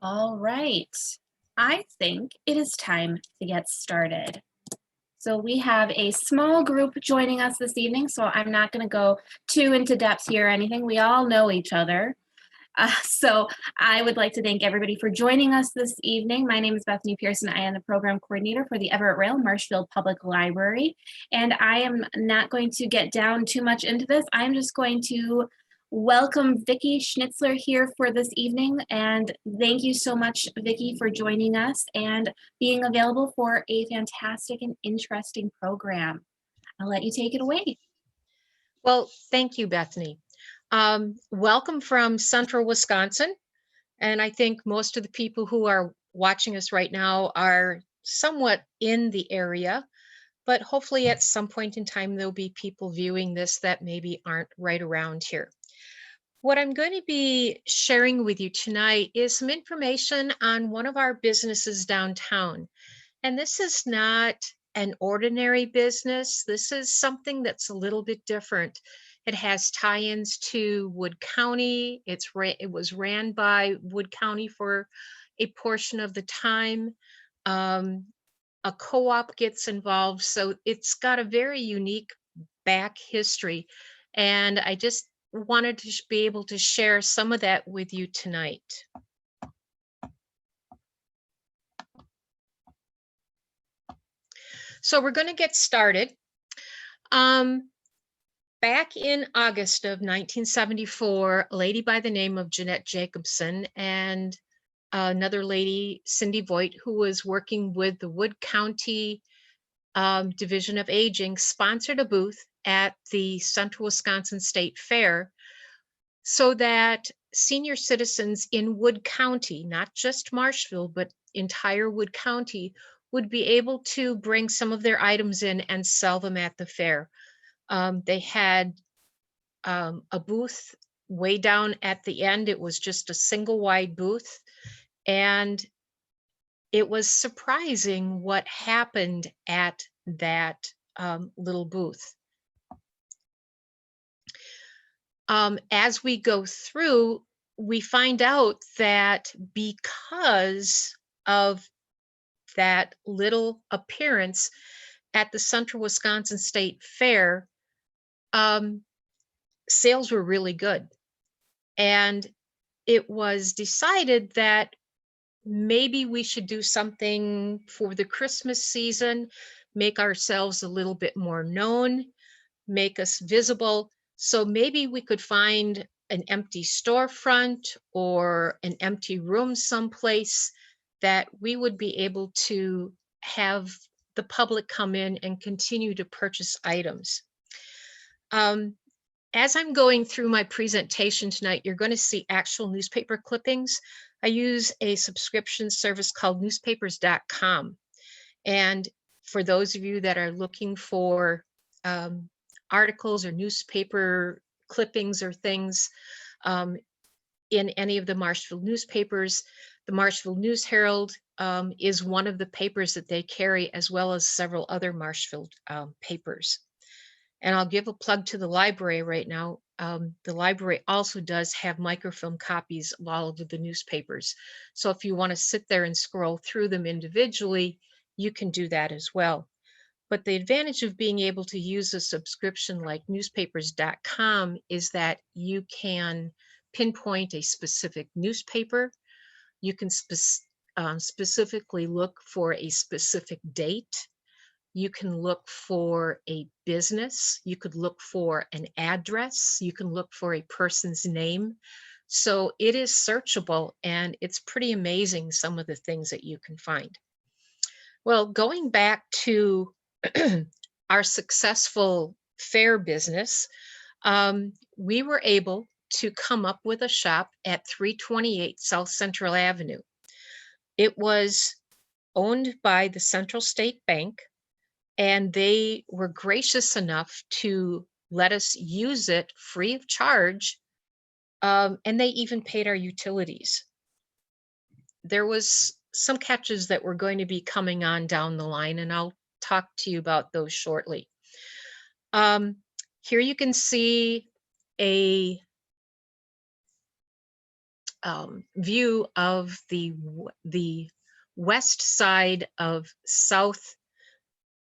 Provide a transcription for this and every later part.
All right, I think it is time to get started. So we have a small group joining us this evening, so I'm not going to go too into depth here or anything. We all know each other. So I would like to thank everybody for joining us this evening. My name is Bethany Pearson. I am the program coordinator for the Everett Roehl Marshfield Public Library. And I am not going to get down too much into this. I'm just going to welcome Vicki Schnitzler here for this evening. And thank you so much, Vicki, for joining us and being available for a fantastic and interesting program. I'll let you take it away. Well, thank you, Bethany. Welcome from Central Wisconsin. And I think most of the people who are watching us right now are somewhat in the area, but hopefully at some point in time, there'll be people viewing this that maybe aren't right around here. What I'm going to be sharing with you tonight is some information on one of our businesses downtown. And this is not an ordinary business. This is something that's a little bit different. It has tie-ins to Wood County. It was ran by Wood County for a portion of the time. A co-op gets involved, so it's got a very unique back history. And I just wanted to be able to share some of that with you tonight. So we're going to get started. Back in August of 1974, a lady by the name of Jeanette Jacobson and another lady, Cindy Voigt, who was working with the Wood County Division of Aging, sponsored a booth at the Central Wisconsin State Fair so that senior citizens in Wood County, not just Marshfield, but entire Wood County, would be able to bring some of their items in and sell them at the fair. They had a booth way down at the end. It was just a single wide booth. And it was surprising what happened at that little booth. As we go through, we find out that because of that little appearance at the Central Wisconsin State Fair, sales were really good. And it was decided that maybe we should do something for the Christmas season, make ourselves a little bit more known, make us visible. So maybe we could find an empty storefront or an empty room someplace that we would be able to have the public come in and continue to purchase items. As I'm going through my presentation tonight, you're going to see actual newspaper clippings. I use a subscription service called newspapers.com. And for those of you that are looking for articles or newspaper clippings or things in any of the Marshfield newspapers, the Marshfield News Herald is one of the papers that they carry, as well as several other Marshfield papers. And I'll give a plug to the library right now. The library also does have microfilm copies of all of the newspapers. So if you want to sit there and scroll through them individually, you can do that as well. But the advantage of being able to use a subscription like newspapers.com is that you can pinpoint a specific newspaper. You can specifically look for a specific date. You can look for a business. You could look for an address. You can look for a person's name. So it is searchable, and it's pretty amazing some of the things that you can find. Well, going back to our successful fair business, we were able to come up with a shop at 328 South Central Avenue. It was owned by the Central State Bank, and they were gracious enough to let us use it free of charge, and they even paid our utilities. There was some catches that were going to be coming on down the line, and I'll talk to you about those shortly. Here you can see a view of the west side of South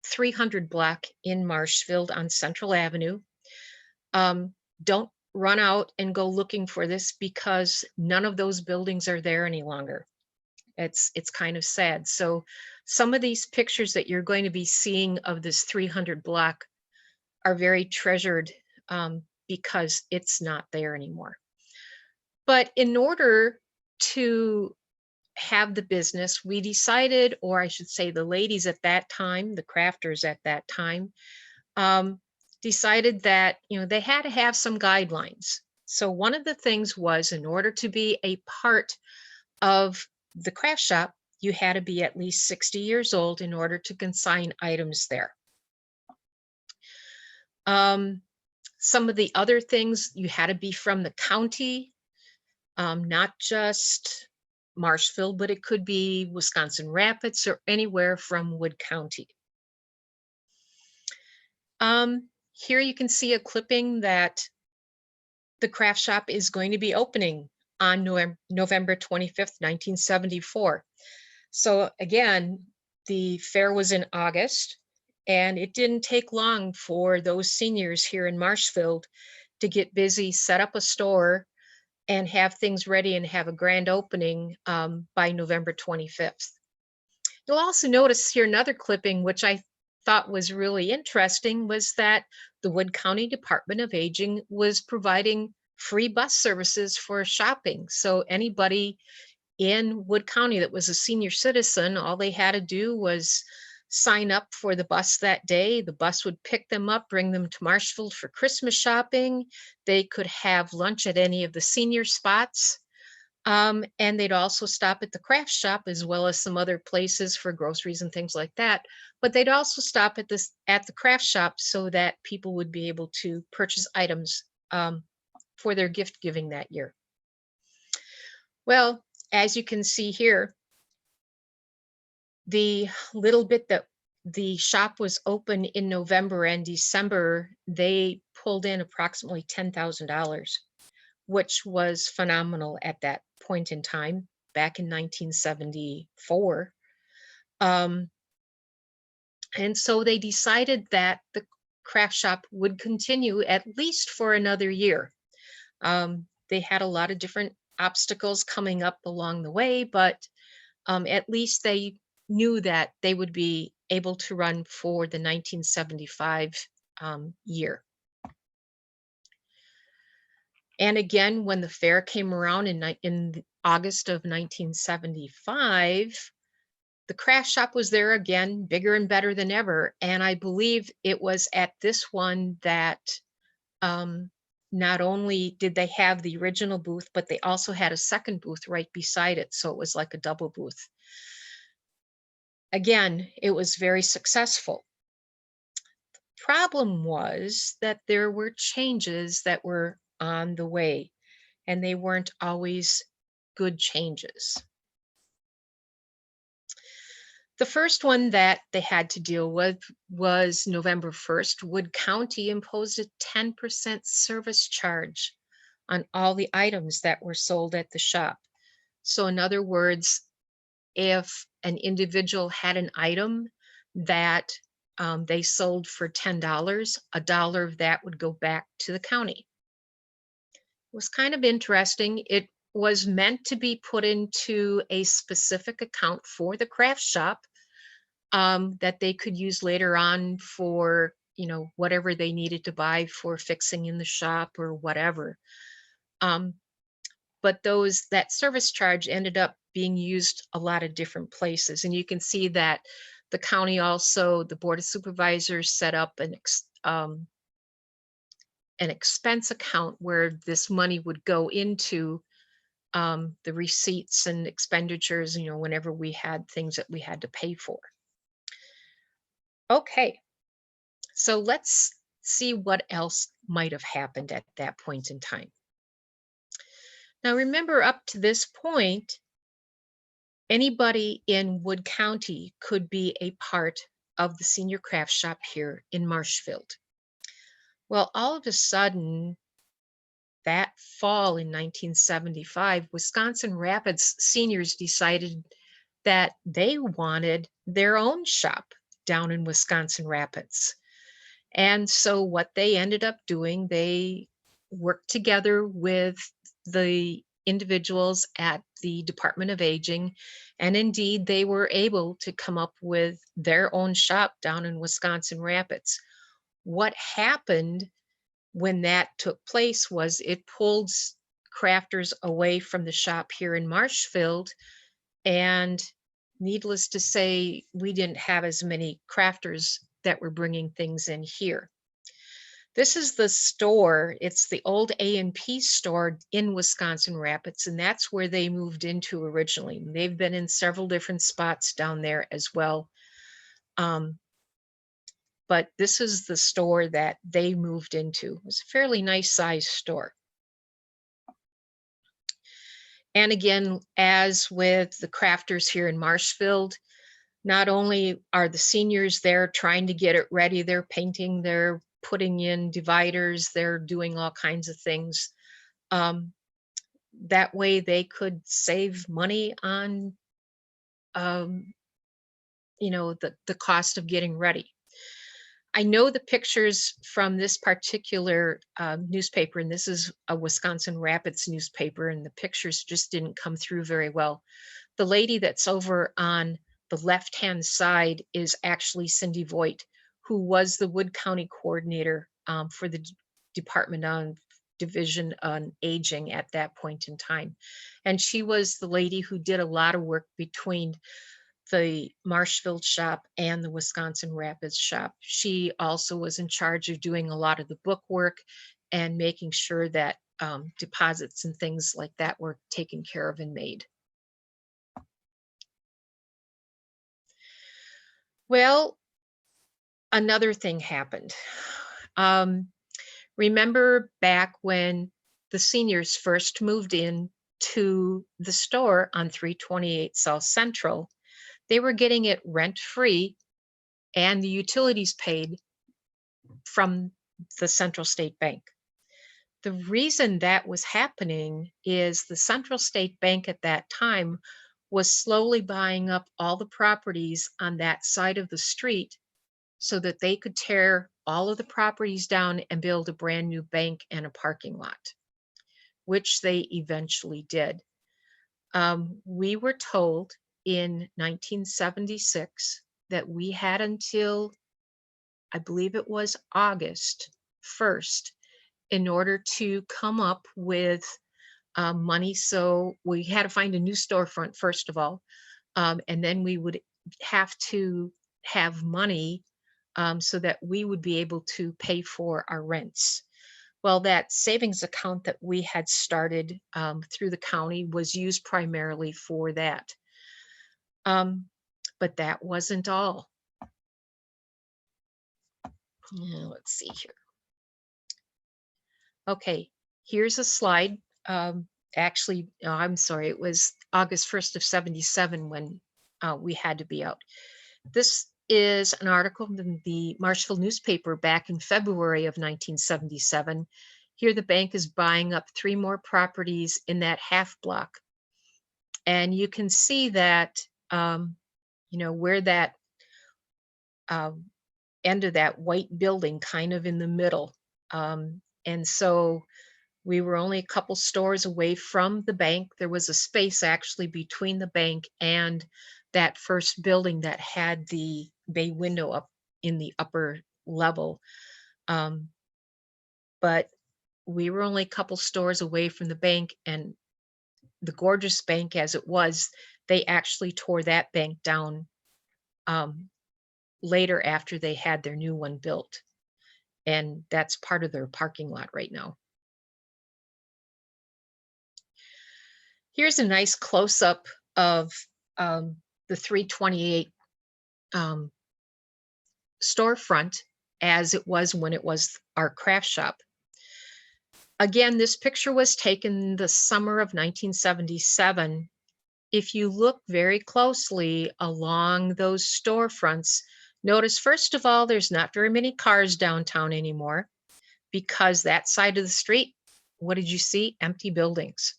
300 block in Marshfield on Central Avenue. Don't run out and go looking for this because none of those buildings are there any longer. It's kind of sad. So some of these pictures that you're going to be seeing of this 300 block are very treasured because it's not there anymore. But in order to have the business, we decided, or I should say the ladies at that time, the crafters at that time, decided that, you know, they had to have some guidelines. So one of the things was, in order to be a part of the craft shop, you had to be at least 60 years old in order to consign items there. Some of the other things, you had to be from the county, not just Marshfield, but it could be Wisconsin Rapids or anywhere from Wood County. Here you can see a clipping that the craft shop is going to be opening on November 25th, 1974. So again, the fair was in August, and it didn't take long for those seniors here in Marshfield to get busy, set up a store, and have things ready and have a grand opening by November 25th. You'll also notice here another clipping, which I thought was really interesting, was that the Wood County Department of Aging was providing free bus services for shopping. So anybody in Wood County that was a senior citizen, all they had to do was sign up for the bus that day. The bus would pick them up, bring them to Marshfield for Christmas shopping. They could have lunch at any of the senior spots. And they'd also stop at the craft shop as well as some other places for groceries and things like that. But they'd also stop at the craft shop so that people would be able to purchase items for their gift giving that year. Well, as you can see here, the little bit that the shop was open in November and December, they pulled in approximately $10,000, which was phenomenal at that point in time, back in 1974. And so they decided that the craft shop would continue at least for another year. They had a lot of different obstacles coming up along the way, but at least they knew that they would be able to run for the 1975 year. And again, when the fair came around in August of 1975, the craft shop was there again, bigger and better than ever. And I believe it was at this one that not only did they have the original booth, but they also had a second booth right beside it. So it was like a double booth. Again, it was very successful. The problem was that there were changes that were on the way, and they weren't always good changes. The first one that they had to deal with was November 1st. Wood County imposed a 10% service charge on all the items that were sold at the shop. So in other words, if an individual had an item that they sold for $10, $1 of that would go back to the county. It was kind of interesting. It was meant to be put into a specific account for the craft shop that they could use later on for, you know, whatever they needed to buy for fixing in the shop or whatever. But that service charge ended up being used a lot of different places. And you can see that the county also, the Board of Supervisors set up an expense account where this money would go into the receipts and expenditures, you know, whenever we had things that we had to pay for. Okay, so let's see what else might have happened at that point in time. Now remember, up to this point, anybody in Wood County could be a part of the senior craft shop here in Marshfield. Well, all of a sudden, that fall in 1975, Wisconsin Rapids seniors decided that they wanted their own shop down in Wisconsin Rapids. And so what they ended up doing, they worked together with the individuals at the Department of Aging, and indeed they were able to come up with their own shop down in Wisconsin Rapids. What happened when that took place was it pulled crafters away from the shop here in Marshfield, and needless to say, we didn't have as many crafters that were bringing things in here. This is the store. It's the old A&P store in Wisconsin Rapids, and that's where they moved into originally. They've been in several different spots down there as well. But this is the store that they moved into. It was a fairly nice sized store. And again, as with the crafters here in Marshfield, not only are the seniors there trying to get it ready, they're painting, they're putting in dividers, they're doing all kinds of things. That way they could save money on, you know, the cost of getting ready. I know the pictures from this particular newspaper, and this is a Wisconsin Rapids newspaper, and the pictures just didn't come through very well. The lady that's over on the left-hand side is actually Cindy Voigt, who was the Wood County coordinator for the Department on Division on Aging at that point in time. And she was the lady who did a lot of work between the Marshfield shop and the Wisconsin Rapids shop. She also was in charge of doing a lot of the book work and making sure that deposits and things like that were taken care of and made. Well, another thing happened. Remember back when the seniors first moved in to the store on 328 South Central, they were getting it rent-free and the utilities paid from the Central State Bank. The reason that was happening is the Central State Bank at that time was slowly buying up all the properties on that side of the street so that they could tear all of the properties down and build a brand new bank and a parking lot, which they eventually did. We were told in 1976 that we had until, I believe it was August 1st, in order to come up with money. So we had to find a new storefront, first of all, and then we would have to have money so that we would be able to pay for our rents. Well, that savings account that we had started through the county was used primarily for that. But that wasn't all. Let's see here. Okay, here's a slide. Actually, I'm sorry, it was August 1st of 77 when we had to be out. This is an article in the Marshfield newspaper back in February of 1977. Here the bank is buying up 3 more properties in that half block. And you can see that, you know, where that end of that white building kind of in the middle. And so we were only a couple stores away from the bank. There was a space actually between the bank and that first building that had the bay window up in the upper level. But we were only a couple stores away from the bank, and the gorgeous bank as it was, they actually tore that bank down later after they had their new one built. And that's part of their parking lot right now. Here's a nice close-up of the 328 storefront as it was when it was our craft shop. Again, this picture was taken the summer of 1977. If you look very closely along those storefronts, notice first of all, there's not very many cars downtown anymore because that side of the street what did you see? Empty buildings.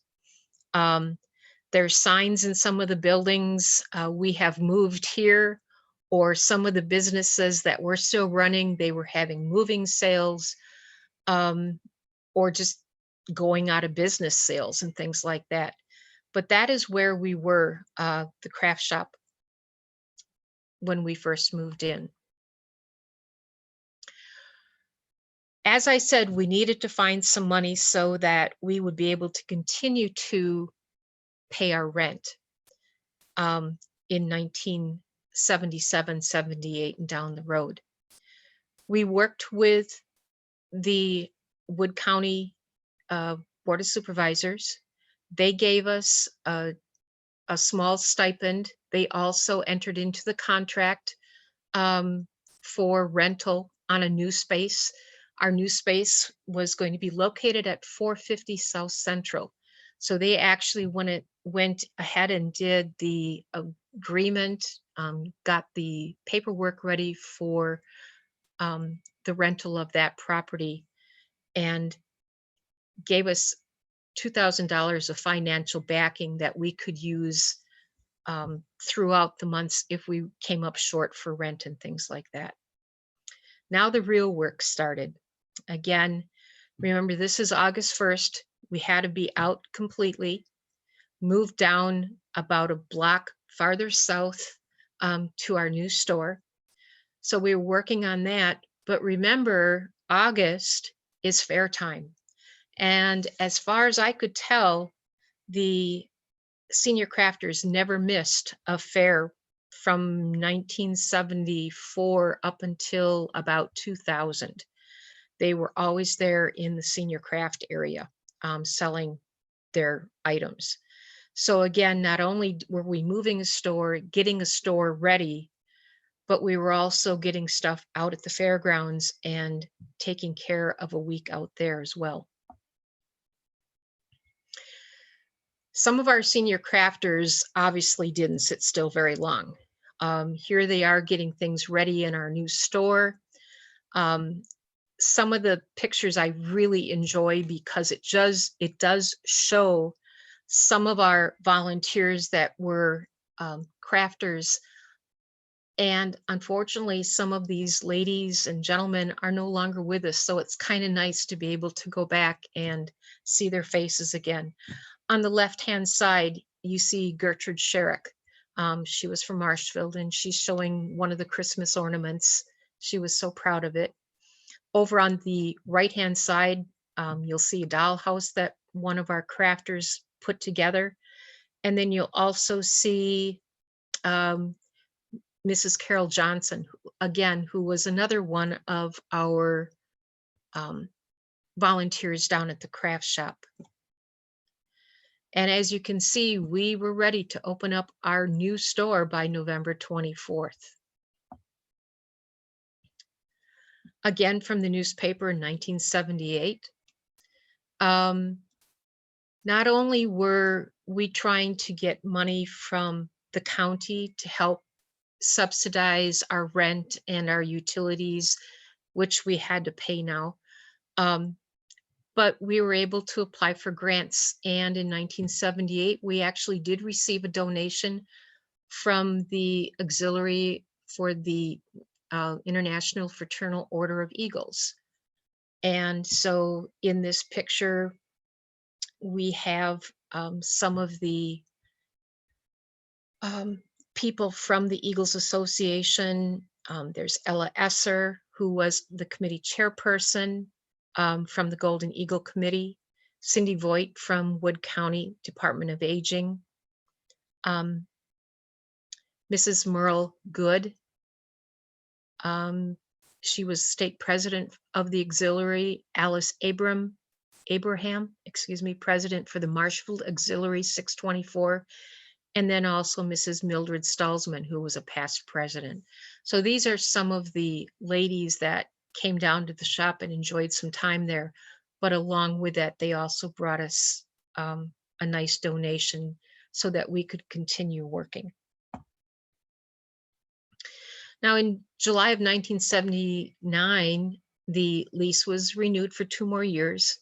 There's signs in some of the buildings. We have moved here, or some of the businesses that were still running, they were having moving sales, or just going out of business sales and things like that. But that is where we were, the craft shop, when we first moved in. As I said, we needed to find some money so that we would be able to continue to pay our rent in 1977, 78, and down the road. We worked with the Wood County Board of Supervisors. They gave us a small stipend. They also entered into the contract for rental on a new space. Our new space was going to be located at 450 South Central. So they actually went ahead and did the agreement, got the paperwork ready for the rental of that property, and gave us $2,000 of financial backing that we could use throughout the months if we came up short for rent and things like that. Now the real work started. Again, remember, this is August 1st. We had to be out completely, moved down about a block farther south to our new store. So we were working on that. But remember, August is fair time. And as far as I could tell, the senior crafters never missed a fair from 1974 up until about 2000. They were always there in the senior craft area selling their items. So again, not only were we moving a store, getting a store ready, but we were also getting stuff out at the fairgrounds and taking care of a week out there as well. Some of our senior crafters obviously didn't sit still very long. Here they are getting things ready in our new store. Some of the pictures I really enjoy because it does show some of our volunteers that were crafters. And unfortunately, some of these ladies and gentlemen are no longer with us. So it's kind of nice to be able to go back and see their faces again. On the left-hand side, you see Gertrude Sharik. She was from Marshfield, and she's showing one of the Christmas ornaments. She was so proud of it. Over on the right-hand side, you'll see a dollhouse that one of our crafters put together. And then you'll also see Mrs. Carol Johnson, again, who was another one of our volunteers down at the craft shop. And as you can see, we were ready to open up our new store by November 24th. Again, from the newspaper in 1978. Not only were we trying to get money from the county to help subsidize our rent and our utilities, which we had to pay now, but we were able to apply for grants. And in 1978, we actually did receive a donation from the auxiliary for the International Fraternal Order of Eagles. And so in this picture, we have some of the people from the Eagles Association. There's Ella Esser, who was the committee chairperson from the Golden Eagle Committee, Cindy Voigt from Wood County Department of Aging, Mrs. Merle Good. She was state president of the auxiliary. Alice Abraham, president for the Marshfield Auxiliary 624. And then also Mrs. Mildred Stalsman, who was a past president. So these are some of the ladies that came down to the shop and enjoyed some time there. But along with that, they also brought us a nice donation so that we could continue working. Now in July of 1979, the lease was renewed for 2 more years.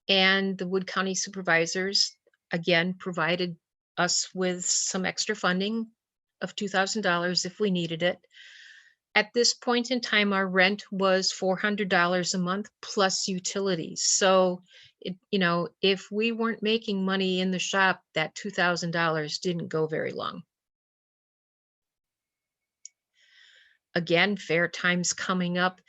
And the Wood County supervisors, again, provided us with some extra funding of $2,000 if we needed it. At this point in time, our rent was $400 a month plus utilities. So, if we weren't making money in the shop, that $2,000 didn't go very long. Again, fair times coming up.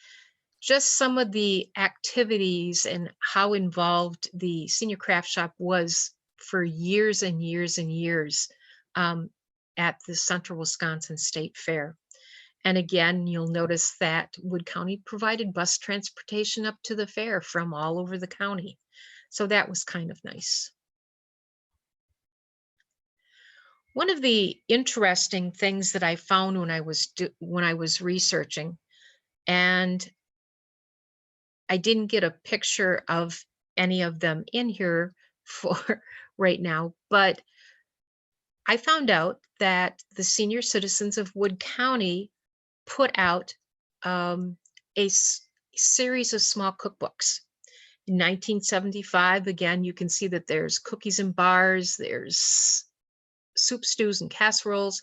Just some of the activities and how involved the senior craft shop was for years and years and years at the Central Wisconsin State Fair. And again, you'll notice that Wood County provided bus transportation up to the fair from all over the county. So that was kind of nice. One of the interesting things that I found when I was researching, and I didn't get a picture of any of them in here for right now, but I found out that the senior citizens of Wood County put out a series of small cookbooks. In 1975, again, you can see that there's cookies and bars, there's soup, stews, and casseroles.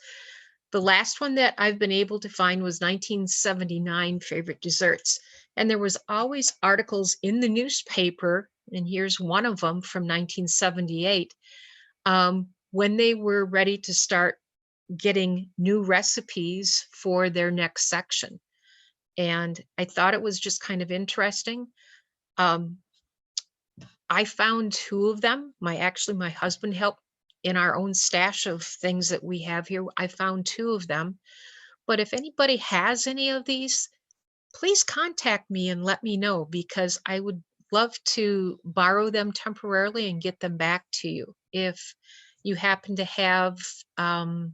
The last one that I've been able to find was 1979, favorite desserts. And there was always articles in the newspaper, and here's one of them from 1978, when they were ready to start getting new recipes for their next section. And I thought it was just kind of interesting. I found two of them. My husband helped in our own stash of things that we have here. I found two of them. But if anybody has any of these, please contact me and let me know, because I would love to borrow them temporarily and get them back to you. If you happen to have, I'm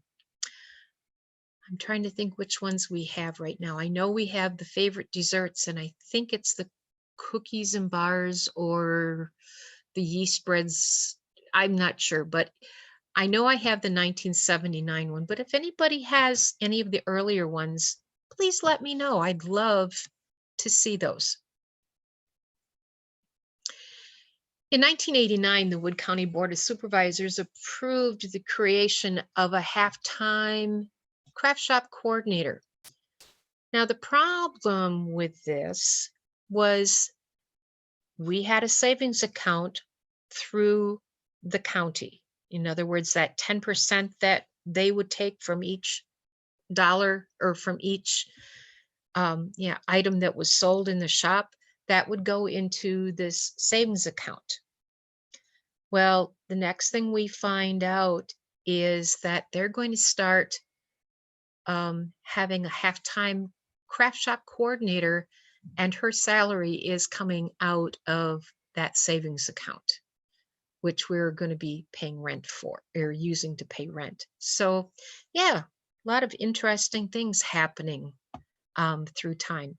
trying to think which ones we have right now. I know we have the favorite desserts, and I think it's the cookies and bars or the yeast breads. I'm not sure, but I know I have the 1979 one. But if anybody has any of the earlier ones, please let me know. I'd love to see those. In 1989, the Wood County Board of Supervisors approved the creation of a half-time craft shop coordinator. Now, the problem with this was we had a savings account through the county. In other words, that 10% that they would take from each dollar or from each item that was sold in the shop, that would go into this savings account. Well, the next thing we find out is that they're going to start having a half-time craft shop coordinator, and her salary is coming out of that savings account, which we're going to be paying rent for, or using to pay rent. So yeah, a lot of interesting things happening through time.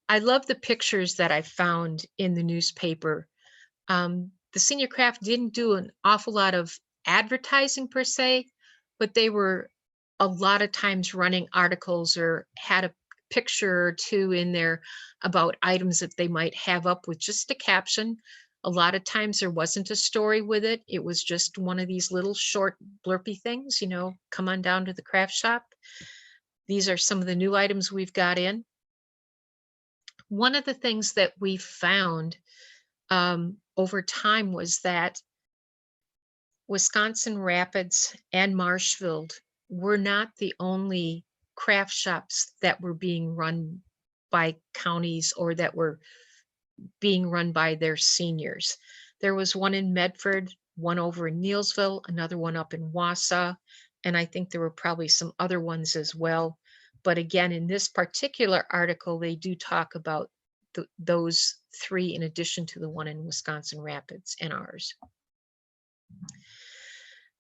I love the pictures that I found in the newspaper. The senior craft didn't do an awful lot of advertising per se, but they were a lot of times running articles or had a picture or two in there about items that they might have up with just a caption. A lot of times there wasn't a story with it. It was just one of these little short blurpy things, come on down to the craft shop. These are some of the new items we've got in. One of the things that we found over time was that Wisconsin Rapids and Marshfield were not the only craft shops that were being run by counties or that were being run by their seniors. There was one in Medford, one over in Neilsville, another one up in Wausau, and I think there were probably some other ones as well. But again, in this particular article, they do talk about those three in addition to the one in Wisconsin Rapids and ours.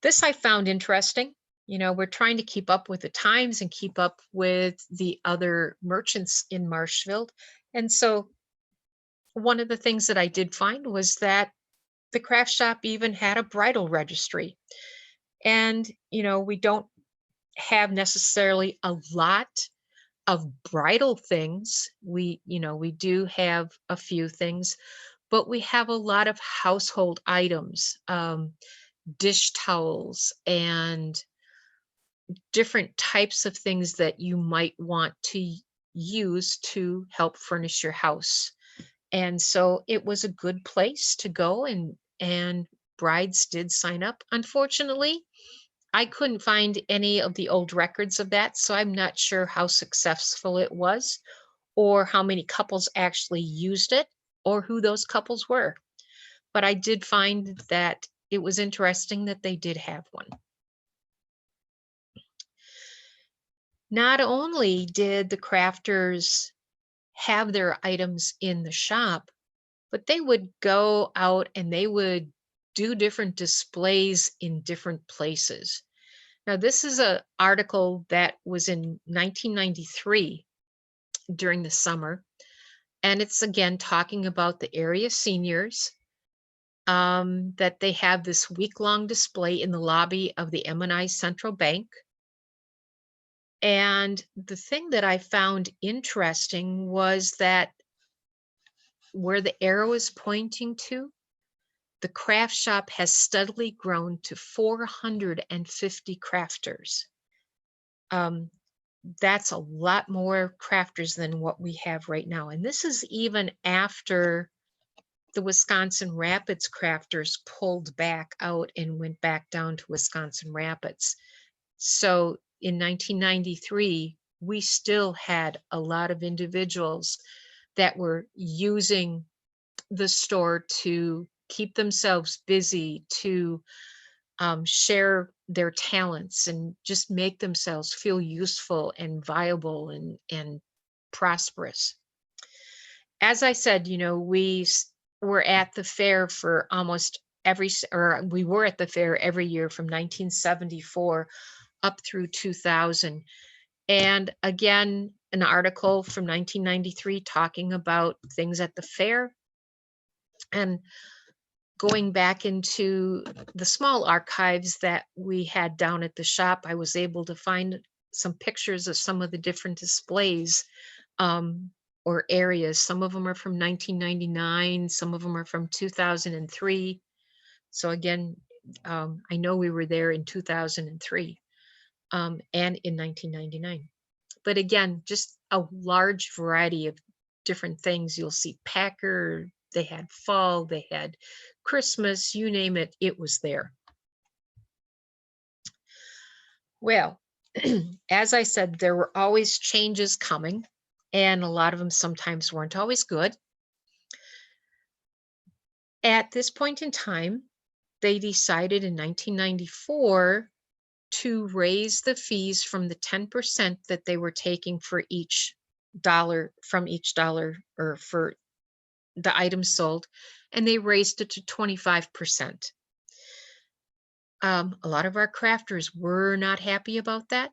This I found interesting. We're trying to keep up with the times and keep up with the other merchants in Marshfield. And so one of the things that I did find was that the craft shop even had a bridal registry. And, we don't have necessarily a lot of bridal things. We do have a few things, but we have a lot of household items, dish towels and different types of things that you might want to use to help furnish your house. And so it was a good place to go, and brides did sign up. Unfortunately, I couldn't find any of the old records of that, so I'm not sure how successful it was or how many couples actually used it or who those couples were. But I did find that it was interesting that they did have one. Not only did the crafters have their items in the shop, but they would go out and they would do different displays in different places. Now, this is an article that was in 1993 during the summer, and it's again talking about the area seniors, that they have this week-long display in the lobby of the M&I Central Bank. And the thing that I found interesting was that where the arrow is pointing to, the craft shop has steadily grown to 450 crafters. That's a lot more crafters than what we have right now. And this is even after the Wisconsin Rapids crafters pulled back out and went back down to Wisconsin Rapids. So in 1993, we still had a lot of individuals that were using the store to keep themselves busy, to share their talents and just make themselves feel useful and viable and prosperous. As I said, were at the fair for almost we were at the fair every year from 1974 up through 2000. And again, an article from 1993 talking about things at the fair. And going back into the small archives that we had down at the shop, I was able to find some pictures of some of the different displays, or areas. Some of them are from 1999, some of them are from 2003. So again, I know we were there in 2003, and in 1999. But again, just a large variety of different things. You'll see Packer, they had fall, they had Christmas, you name it, it was there. Well, as I said, there were always changes coming, and a lot of them sometimes weren't always good. At this point in time, they decided in 1994 to raise the fees from the 10% that they were taking for each dollar, or for the items sold, and they raised it to 25%. A lot of our crafters were not happy about that.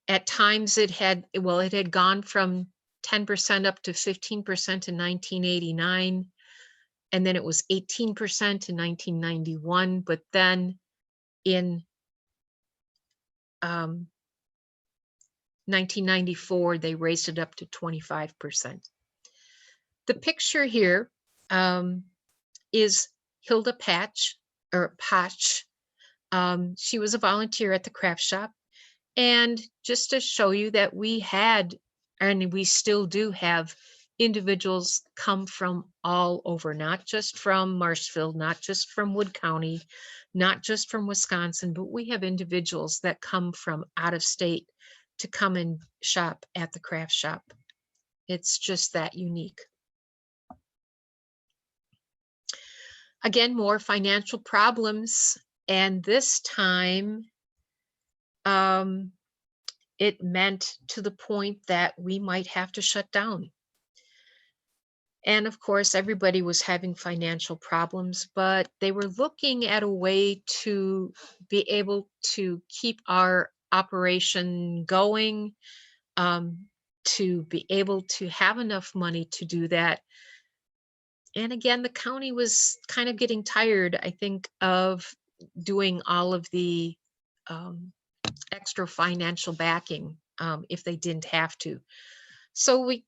At times it had gone from 10% up to 15% in 1989, and then it was 18% in 1991, but then in 1994 they raised it up to 25%. The picture here is Hilda Patch, or Patch. She was a volunteer at the craft shop. And just to show you that we had, and we still do have, individuals come from all over, not just from Marshfield, not just from Wood County, not just from Wisconsin, but we have individuals that come from out of state to come and shop at the craft shop. It's just that unique. Again, more financial problems, and this time it meant to the point that we might have to shut down. And of course, everybody was having financial problems, but they were looking at a way to be able to keep our operation going, to be able to have enough money to do that. And again, the county was kind of getting tired, I think, of doing all of the extra financial backing if they didn't have to. So we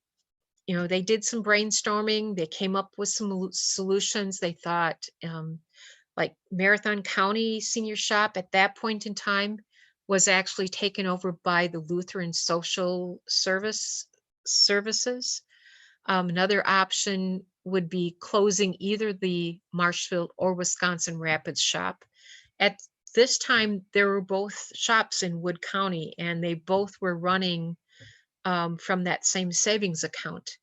they did some brainstorming. They came up with some solutions. They thought, like Marathon County Senior Shop at that point in time was actually taken over by the Lutheran Social Services. Another option would be closing either the Marshfield or Wisconsin Rapids shop. At this time, there were both shops in Wood County, and they both were running from that same savings account.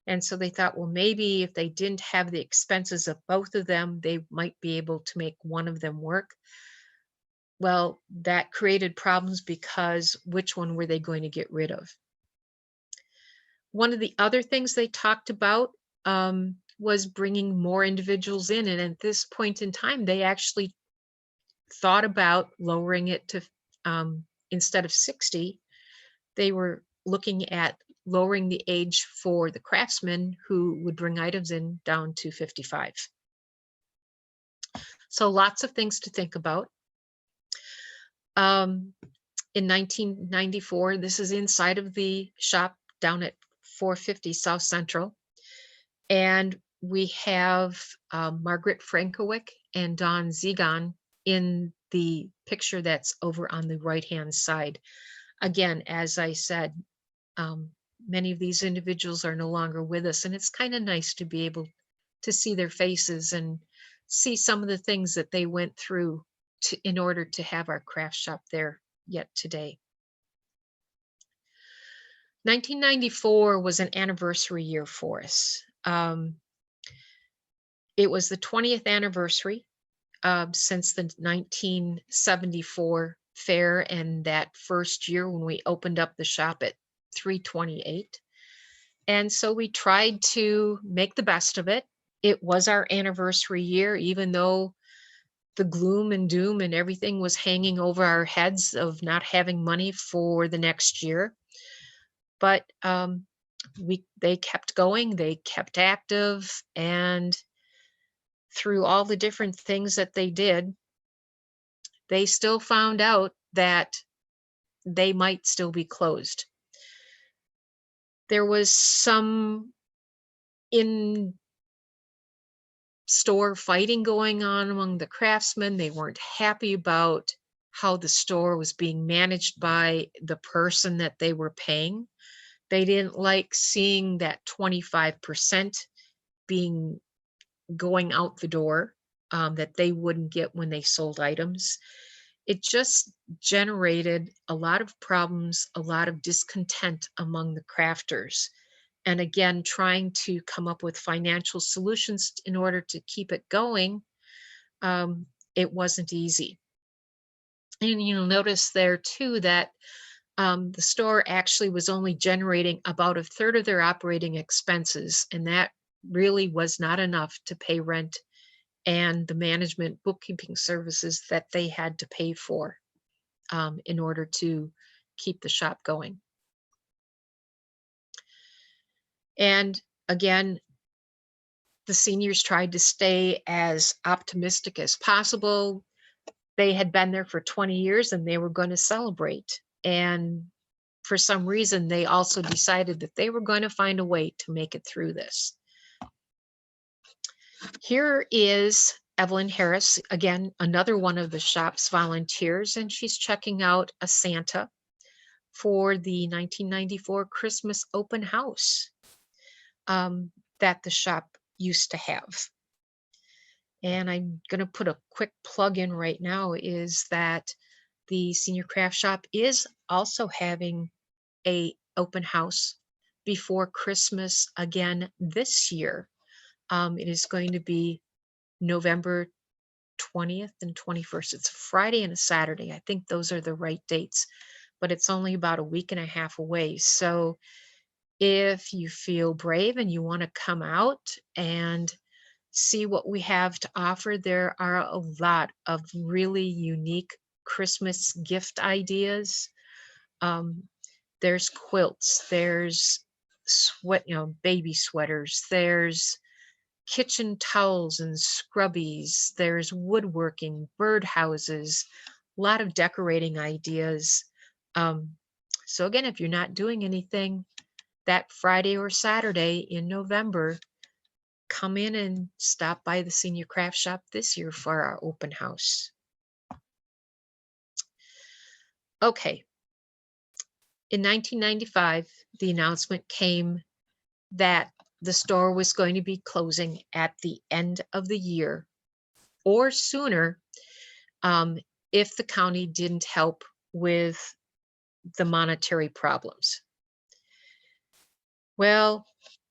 And so they thought, well, maybe if they didn't have the expenses of both of them, they might be able to make one of them work. Well, that created problems because which one were they going to get rid of? One of the other things they talked about was bringing more individuals in. And at this point in time, they actually thought about lowering it to, instead of 60, they were looking at lowering the age for the craftsmen who would bring items in down to 55. So lots of things to think about. In 1994, this is inside of the shop down at 450 South Central. And we have Margaret Frankowick and Dawn Zegon in the picture that's over on the right-hand side. Again, as I said, many of these individuals are no longer with us, and it's kind of nice to be able to see their faces and see some of the things that they went through in order to have our craft shop there yet today. 1994 was an anniversary year for us. It was the 20th anniversary since the 1974 fair, and that first year when we opened up the shop at 328. And so we tried to make the best of it. It was our anniversary year, even though the gloom and doom and everything was hanging over our heads of not having money for the next year. But they kept going, they kept active, and through all the different things that they did, they still found out that they might still be closed. There was some in-store fighting going on among the craftsmen. They weren't happy about how the store was being managed by the person that they were paying. They didn't like seeing that 25% going out the door that they wouldn't get when they sold items. It just generated a lot of problems, a lot of discontent among the crafters. And again, trying to come up with financial solutions in order to keep it going, it wasn't easy. And you'll notice there too that the store actually was only generating about a third of their operating expenses, and that really was not enough to pay rent and the management bookkeeping services that they had to pay for in order to keep the shop going. And again, the seniors tried to stay as optimistic as possible. They had been there for 20 years and they were going to celebrate. And for some reason, they also decided that they were going to find a way to make it through this. Here is Evelyn Harris, again, another one of the shop's volunteers, and she's checking out a Santa for the 1994 Christmas open house that the shop used to have. And I'm going to put a quick plug in right now is that the Senior Craft Shop is also having a open house before Christmas again this year. It is going to be November 20th and 21st. It's a Friday and a Saturday. I think those are the right dates, but it's only about a week and a half away. So if you feel brave and you want to come out and see what we have to offer, there are a lot of really unique Christmas gift ideas. There's quilts, there's baby sweaters, there's kitchen towels and scrubbies, there's woodworking, birdhouses, a lot of decorating ideas. So again, if you're not doing anything, that Friday or Saturday in November, come in and stop by the Senior Craft Shop this year for our open house. Okay. In 1995, the announcement came that the store was going to be closing at the end of the year or sooner, if the county didn't help with the monetary problems. Well,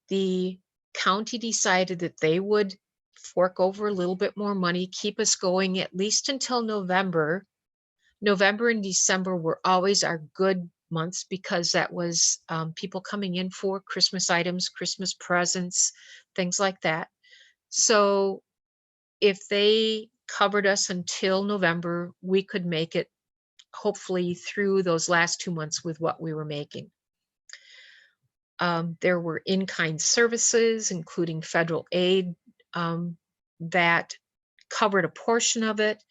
the county decided that they would fork over a little bit more money, keep us going at least until November. November and December were always our good months because that was people coming in for Christmas items, Christmas presents, things like that. So if they covered us until November, we could make it hopefully through those last 2 months with what we were making. There were in-kind services, including federal aid, that covered a portion of it,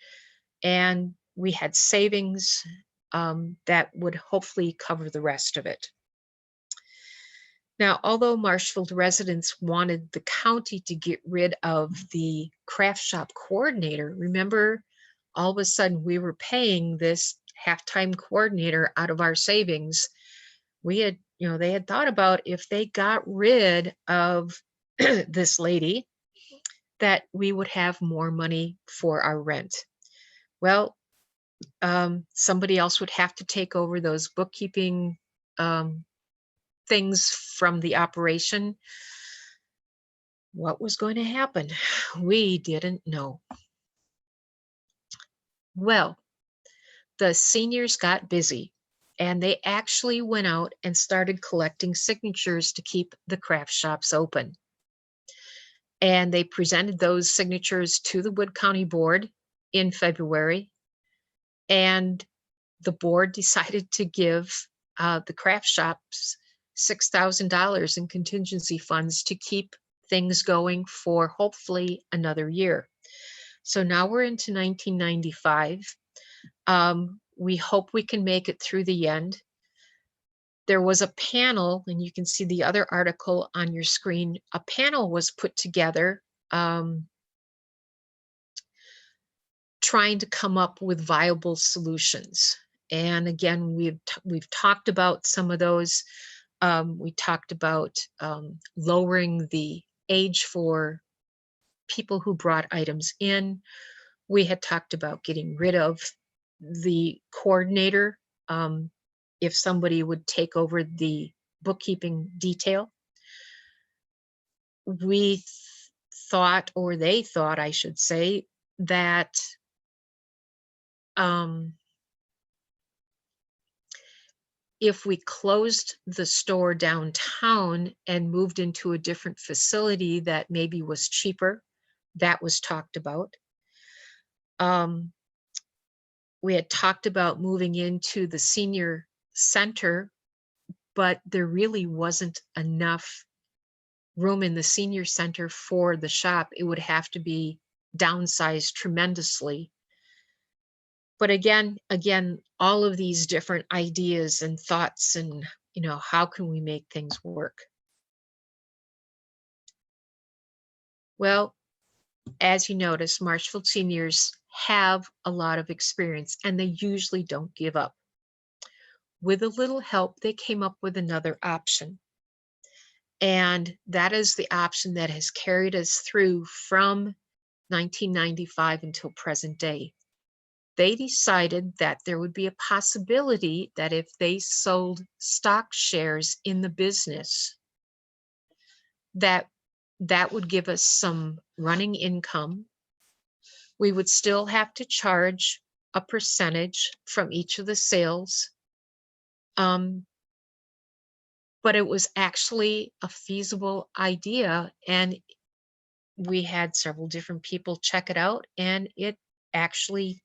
and we had savings that would hopefully cover the rest of it. Now, although Marshfield residents wanted the county to get rid of the craft shop coordinator, remember, all of a sudden we were paying this half-time coordinator out of our savings. We had, they had thought about if they got rid of this lady, that we would have more money for our rent. Well, somebody else would have to take over those bookkeeping things from the operation. What was going to happen? We didn't know. Well, the seniors got busy, and they actually went out and started collecting signatures to keep the craft shops open. And they presented those signatures to the Wood County Board in February, and the board decided to give the craft shops $6,000 in contingency funds to keep things going for hopefully another year. So now we're into 1995. We hope we can make it through the end. There was a panel, and you can see the other article on your screen. A panel was put together trying to come up with viable solutions. And again, we've talked about some of those. We talked about lowering the age for people who brought items in. We had talked about getting rid of the coordinator if somebody would take over the bookkeeping detail. We thought, or they thought, I should say, that if we closed the store downtown and moved into a different facility that maybe was cheaper, that was talked about. We had talked about moving into the senior center, but there really wasn't enough room in the senior center for the shop. It would have to be downsized tremendously. But again, all of these different ideas and thoughts and, how can we make things work? Well, as you notice, Marshfield seniors have a lot of experience, and they usually don't give up. With a little help, they came up with another option. And that is the option that has carried us through from 1995 until present day. They decided that there would be a possibility that if they sold stock shares in the business, that would give us some running income. We would still have to charge a percentage from each of the sales. But it was actually a feasible idea, and we had several different people check it out, and it actually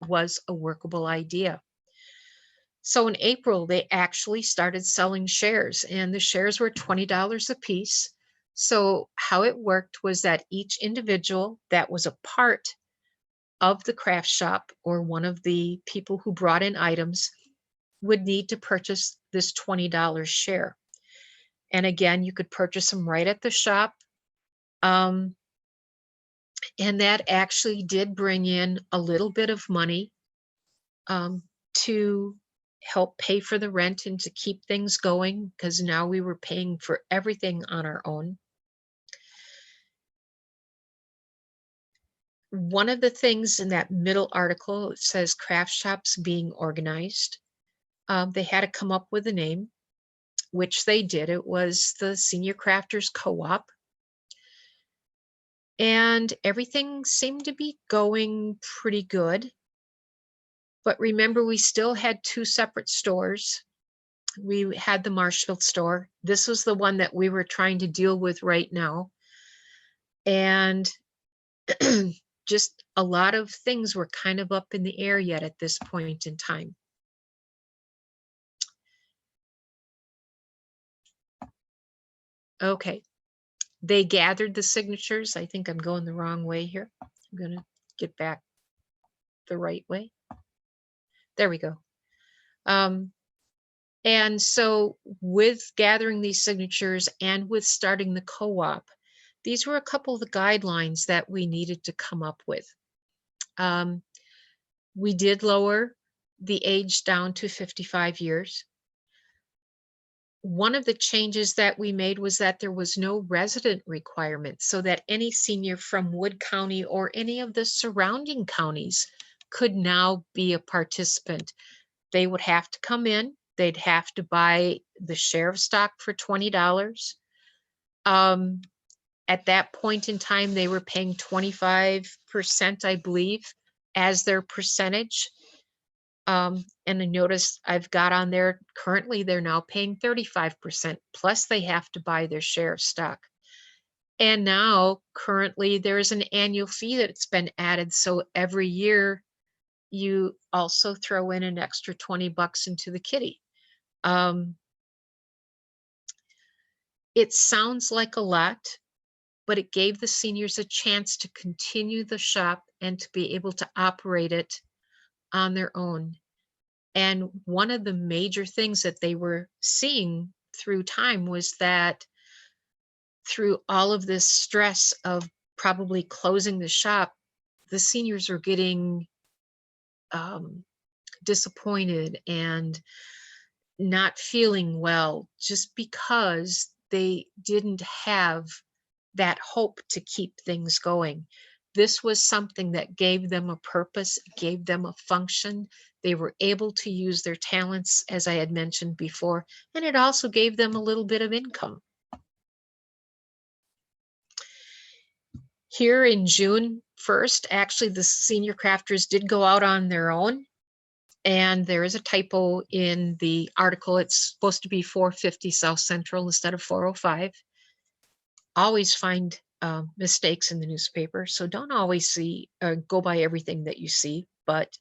was a workable idea. So in April, they actually started selling shares, and the shares were $20 a piece. So how it worked was that each individual that was a part of the craft shop or one of the people who brought in items would need to purchase this $20 share. And again, you could purchase them right at the shop. And that actually did bring in a little bit of money to help pay for the rent and to keep things going, because now we were paying for everything on our own. One of the things in that middle article, it says craft shops being organized. They had to come up with a name, which they did. It was the Senior Crafters Co-op. And everything seemed to be going pretty good. But remember, we still had 2 separate stores. We had the Marshfield store. This was the one that we were trying to deal with right now. And just a lot of things were kind of up in the air yet at this point in time. Okay, they gathered the signatures. I think I'm going the wrong way here. I'm going to get back the right way. There we go. And so with gathering these signatures and with starting the co-op, these were a couple of the guidelines that we needed to come up with. We did lower the age down to 55 years. One of the changes that we made was that there was no resident requirement, so that any senior from Wood County or any of the surrounding counties could now be a participant. They would have to come in. They'd have to buy the share of stock for $20. At that point in time, they were paying 25%, I believe, as their percentage. And I noticed I've got on there, currently they're now paying 35%, plus they have to buy their share of stock. And now currently there's an annual fee that's been added. So every year you also throw in an extra 20 bucks into the kitty. It sounds like a lot, but it gave the seniors a chance to continue the shop and to be able to operate it on their own. And one of the major things that they were seeing through time was that through all of this stress of probably closing the shop, the seniors were getting disappointed and not feeling well just because they didn't have that hope to keep things going. This was something that gave them a purpose, gave them a function. They were able to use their talents, as I had mentioned before, and it also gave them a little bit of income. Here in June 1st, actually, the senior crafters did go out on their own, and there is a typo in the article. It's supposed to be 450 South Central instead of 405. Always find mistakes in the newspaper, so don't always see go by everything that you see. But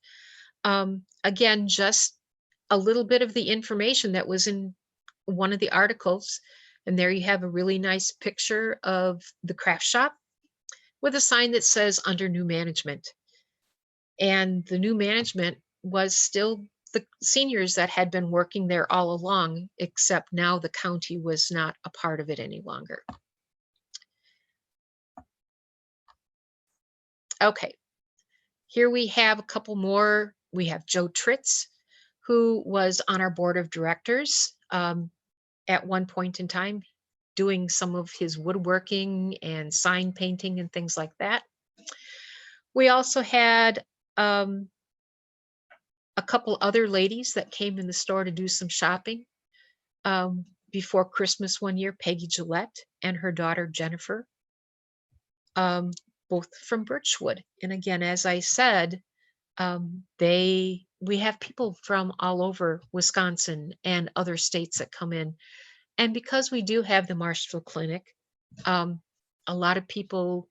again, just a little bit of the information that was in one of the articles, and there you have a really nice picture of the craft shop with a sign that says under new management. And the new management was still the seniors that had been working there all along, except now the county was not a part of it any longer. Okay, here we have a couple more. We have Joe Tritz, who was on our board of directors at one point in time, doing some of his woodworking and sign painting and things like that. We also had a couple other ladies that came in the store to do some shopping before Christmas one year, Peggy Gillette and her daughter Jennifer, both from Birchwood. And again, as I said, we have people from all over Wisconsin and other states that come in. And because we do have the Marshfield Clinic, a lot of people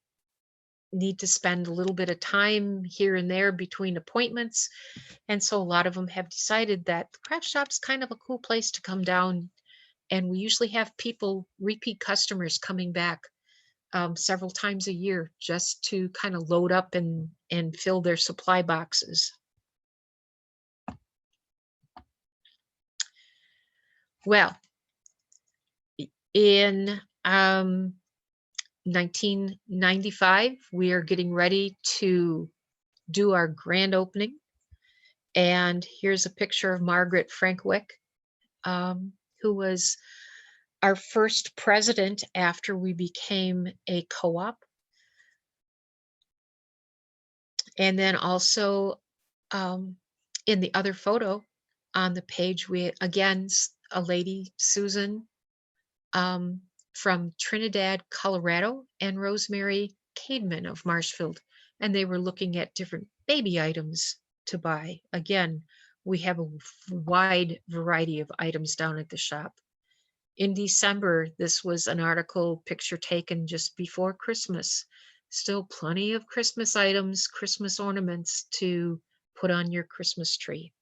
need to spend a little bit of time here and there between appointments. And so a lot of them have decided that the craft shop's kind of a cool place to come down. And we usually have people, repeat customers, coming back several times a year just to kind of load up and fill their supply boxes. Well, In 1995, we are getting ready to do our grand opening. And here's a picture of Margaret Frankwick, who was our first president after we became a co-op. And then also in the other photo on the page, we again, a lady, Susan, from Trinidad, Colorado, and Rosemary Cademan of Marshfield. And they were looking at different baby items to buy. Again, we have a wide variety of items down at the shop. In December, this was an article picture taken just before Christmas. Still plenty of Christmas items, Christmas ornaments to put on your Christmas tree.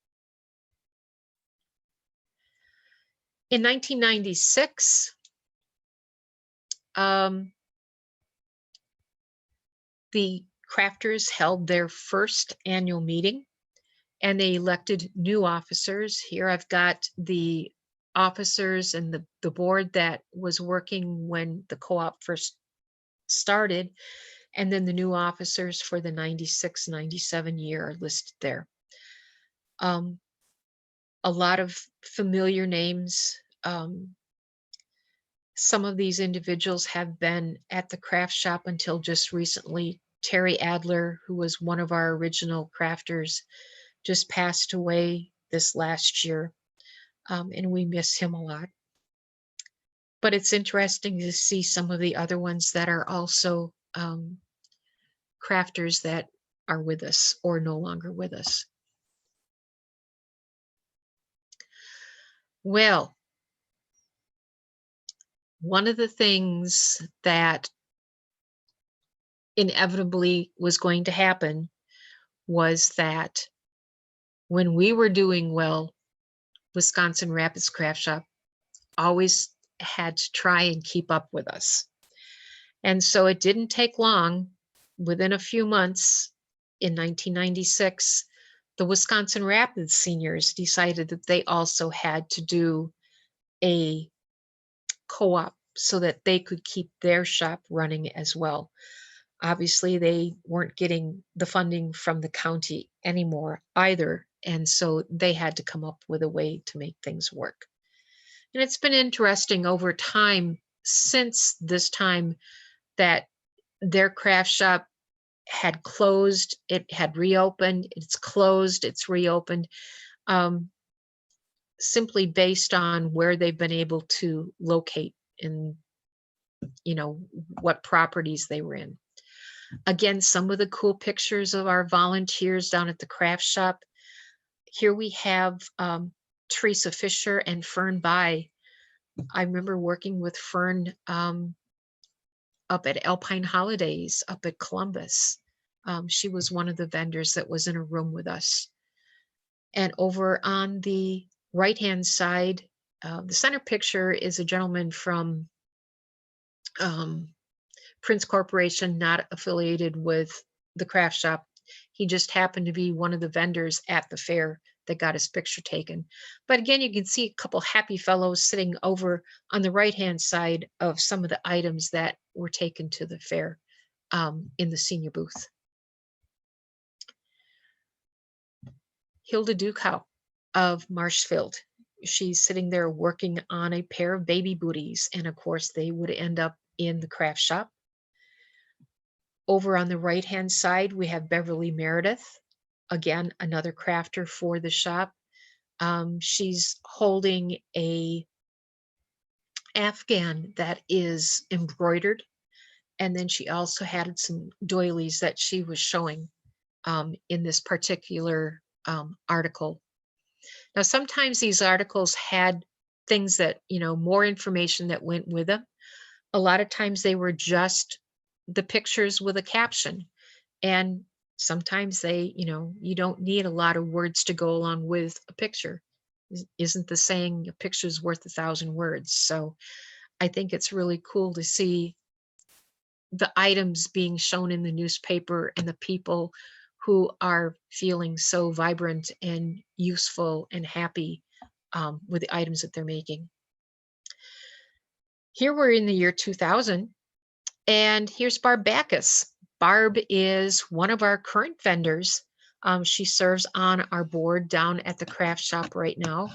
In 1996, the crafters held their first annual meeting and they elected new officers. Here I've got the officers and the board that was working when the co-op first started, and then the new officers for the 96-97 year are listed there. A lot of familiar names. Some of these individuals have been at the craft shop until just recently. Terry Adler, who was one of our original crafters, just passed away this last year, and we miss him a lot. But it's interesting to see some of the other ones that are also crafters that are with us or no longer with us. Well, one of the things that inevitably was going to happen was that when we were doing well, Wisconsin Rapids Craft Shop always had to try and keep up with us. And so it didn't take long. Within a few months, in 1996, the Wisconsin Rapids seniors decided that they also had to do a co-op so that they could keep their shop running as well. Obviously, they weren't getting the funding from the county anymore either, and so they had to come up with a way to make things work. And it's been interesting over time since this time that their craft shop had closed, it had reopened, it's closed, it's reopened, simply based on where they've been able to locate in, what properties they were in. Again, some of the cool pictures of our volunteers down at the craft shop. Here we have Teresa Fisher and Fern By. I remember working with Fern up at Alpine Holidays up at Columbus. She was one of the vendors that was in a room with us. And over on the right-hand side, the center picture is a gentleman from Prince Corporation, not affiliated with the craft shop. He just happened to be one of the vendors at the fair that got his picture taken. But again, you can see a couple happy fellows sitting over on the right-hand side of some of the items that were taken to the fair in the senior booth. Hilda Dukow of Marshfield. She's sitting there working on a pair of baby booties, and of course they would end up in the craft shop. Over on the right-hand side, we have Beverly Meredith, again, another crafter for the shop. She's holding a Afghan that is embroidered, and then she also had some doilies that she was showing in this particular article. Now, sometimes these articles had things that, more information that went with them. A lot of times they were just the pictures with a caption. And sometimes they, you don't need a lot of words to go along with a picture. Isn't the saying a picture's worth 1,000 words? So I think it's really cool to see the items being shown in the newspaper and the people who are feeling so vibrant and useful and happy with the items that they're making. Here we're in the year 2000, and here's Barb Backus. Barb is one of our current vendors. She serves on our board down at the craft shop right now.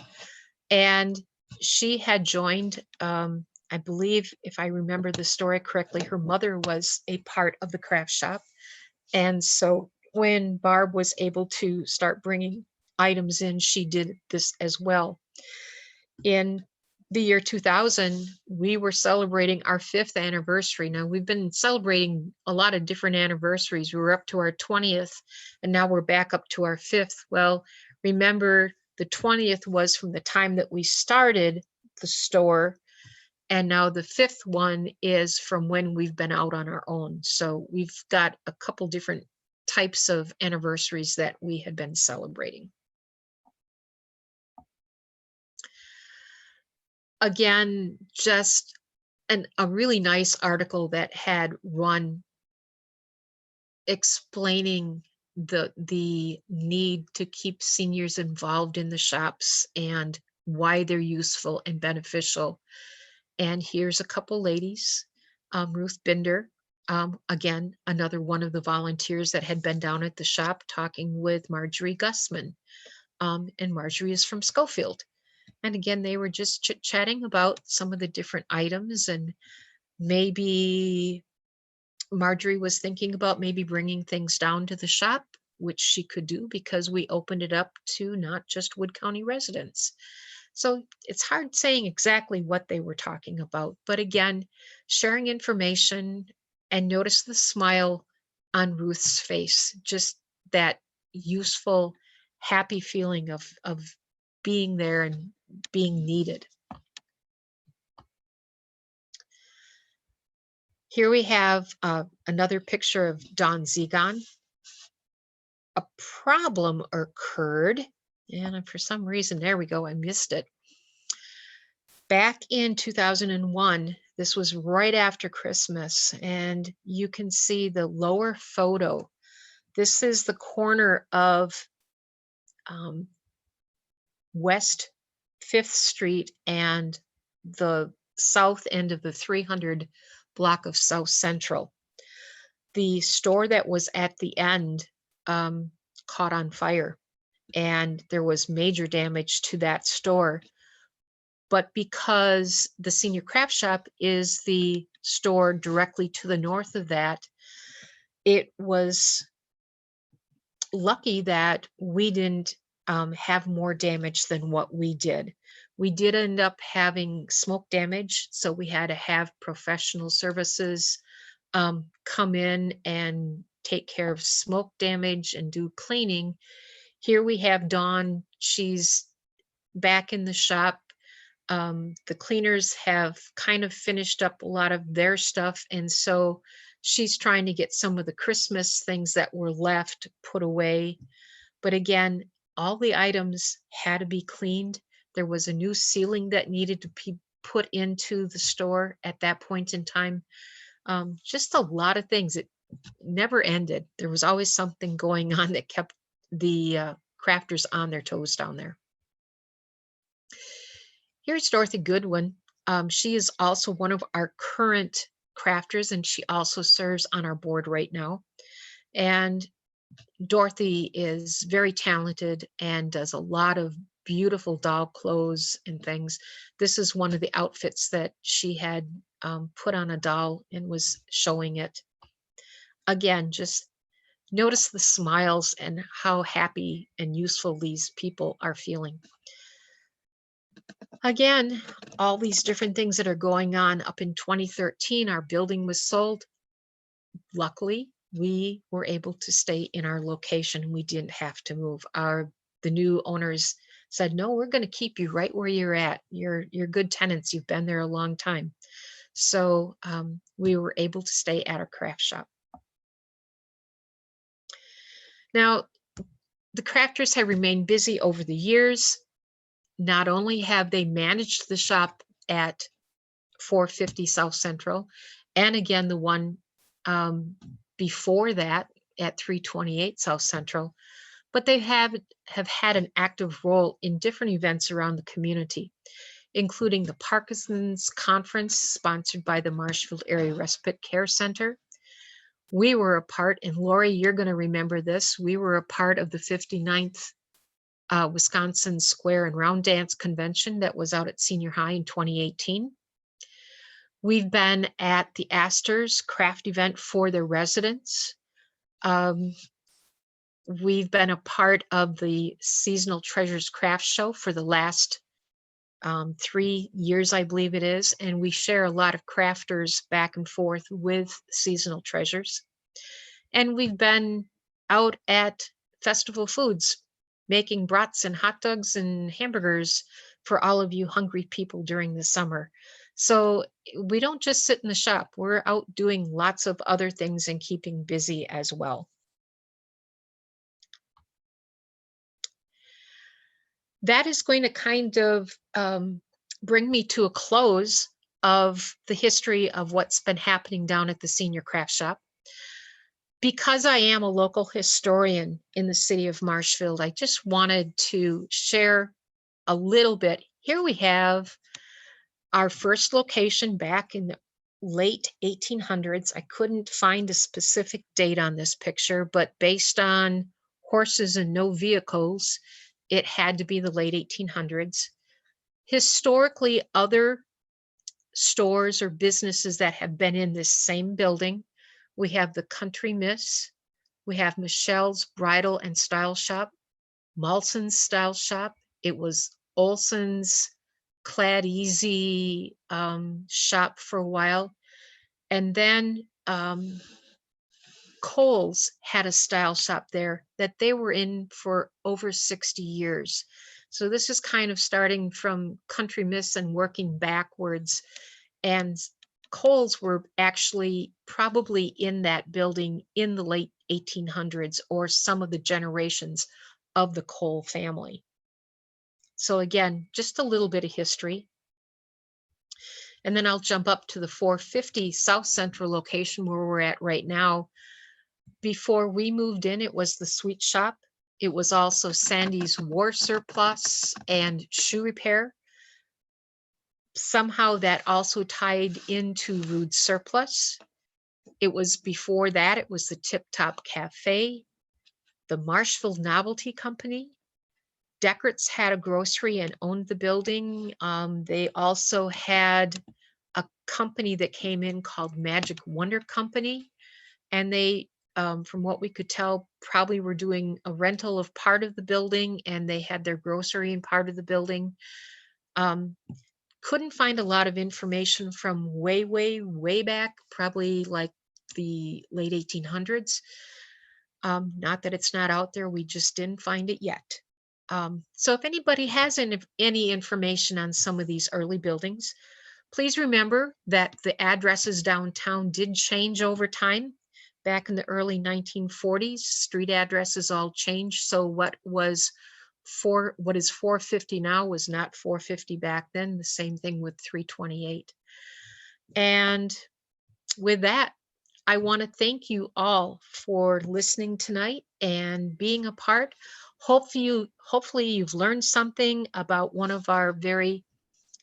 And she had joined, I believe, if I remember the story correctly, her mother was a part of the craft shop. And so when Barb was able to start bringing items in, she did this as well. In the year 2000, we were celebrating our 5th anniversary. Now, we've been celebrating a lot of different anniversaries. We were up to our 20th, and now we're back up to our 5th. Well, remember, the 20th was from the time that we started the store, and now the 5th one is from when we've been out on our own. So we've got a couple different types of anniversaries that we had been celebrating. Again, just a really nice article that had run explaining the need to keep seniors involved in the shops and why they're useful and beneficial. And here's a couple ladies, Ruth Binder, again, another one of the volunteers that had been down at the shop talking with Marjorie Gussman. And Marjorie is from Schofield. And again, they were just chit-chatting about some of the different items, and maybe Marjorie was thinking about maybe bringing things down to the shop, which she could do because we opened it up to not just Wood County residents. So it's hard saying exactly what they were talking about, but again, sharing information, and notice the smile on Ruth's face, just that useful, happy feeling of being there and being needed. Here we have another picture of Don Zegon. A problem occurred, and for some reason, there we go, I missed it. Back in 2001, this was right after Christmas, and you can see the lower photo. This is the corner of West 5th Street and the south end of the 300 block of South Central. The store that was at the end caught on fire, and there was major damage to that store. But because the senior craft shop is the store directly to the north of that, it was lucky that we didn't have more damage than what we did. We did end up having smoke damage, so we had to have professional services come in and take care of smoke damage and do cleaning. Here we have Dawn. She's back in the shop. The cleaners have kind of finished up a lot of their stuff, and so she's trying to get some of the Christmas things that were left put away. But again, all the items had to be cleaned. There was a new ceiling that needed to be put into the store at that point in time. Just a lot of things. It never ended. There was always something going on that kept the crafters on their toes down there. Here's Dorothy Goodwin. She is also one of our current crafters, and she also serves on our board right now. And Dorothy is very talented and does a lot of beautiful doll clothes and things. This is one of the outfits that she had put on a doll and was showing it. Again, just notice the smiles and how happy and useful these people are feeling. Again, all these different things that are going on. Up in 2013, our building was sold. Luckily, we were able to stay in our location. We didn't have to move. The new owners said, no, we're going to keep you right where you're at. You're good tenants. You've been there a long time. So we were able to stay at our craft shop. Now, the crafters have remained busy over the years. Not only have they managed the shop at 450 South Central, and again, the one before that at 328 South Central, but they have had an active role in different events around the community. including the Parkinson's Conference sponsored by the Marshfield Area Respite Care Center. We were a part, and Lori, you're going to remember this, we were a part of the 59th Wisconsin Square and Round Dance Convention that was out at Senior High in 2018. We've been at the Astor's craft event for their residents. We've been a part of the Seasonal Treasures Craft Show for the last 3 years, I believe it is, and we share a lot of crafters back and forth with Seasonal Treasures. And we've been out at Festival Foods, making brats and hot dogs and hamburgers for all of you hungry people during the summer. So we don't just sit in the shop, we're out doing lots of other things and keeping busy as well. That is going to kind of bring me to a close of the history of what's been happening down at the Senior Craft Shop. Because I am a local historian in the city of Marshfield, I just wanted to share a little bit. Here we have our first location back in the late 1800s. I couldn't find a specific date on this picture, but based on horses and no vehicles, it had to be the late 1800s. Historically, other stores or businesses that have been in this same building, we have the Country Miss, we have Michelle's Bridal and Style Shop, Malson's Style Shop. It was Olson's Clad Easy shop for a while. And then Kohl's had a style shop there that they were in for over 60 years. So this is kind of starting from Country Miss and working backwards. And Kohl's were actually probably in that building in the late 1800s, or some of the generations of the Kohl family. So again, just a little bit of history. And then I'll jump up to the 450 South Central location where we're at right now. Before we moved in, it was the sweet shop. It was also Sandy's war surplus and shoe repair. Somehow that also tied into Rude's surplus. It was before that, it was the Tip Top Cafe, the Marshfield Novelty Company. Deckert's had a grocery and owned the building. They also had a company that came in called Magic Wonder Company. And they, from what we could tell, probably were doing a rental of part of the building, and they had their grocery in part of the building. Couldn't find a lot of information from way back, probably like the late 1800s. Not that it's not out there, we just didn't find it yet. So if anybody has any information on some of these early buildings, please remember that the addresses downtown did change over time. Back in the early 1940s, street addresses all changed. So what is 450 now was not 450 back then. The same thing with 328. And with that, I want to thank you all for listening tonight and being a part. Hopefully you've learned something about one of our very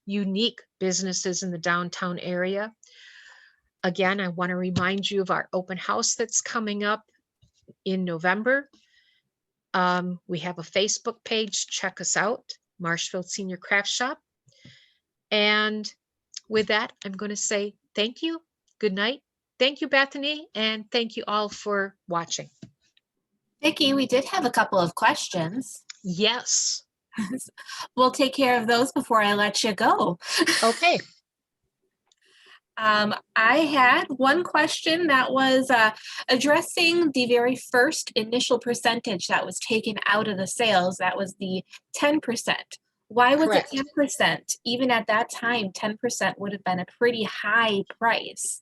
unique businesses in the downtown area. Again, I want to remind you of our open house that's coming up in November. We have a Facebook page. Check us out, Marshfield Senior Craft Shop. And with that, I'm going to say thank you. Good night. Thank you, Bethany, and thank you all for watching. Vicki, we did have a couple of questions. Yes. We'll take care of those before I let you go. Okay. I had one question that was addressing the very first initial percentage that was taken out of the sales. That was the 10%. Why was Correct. it 10%? Even at that time, 10% would have been a pretty high price.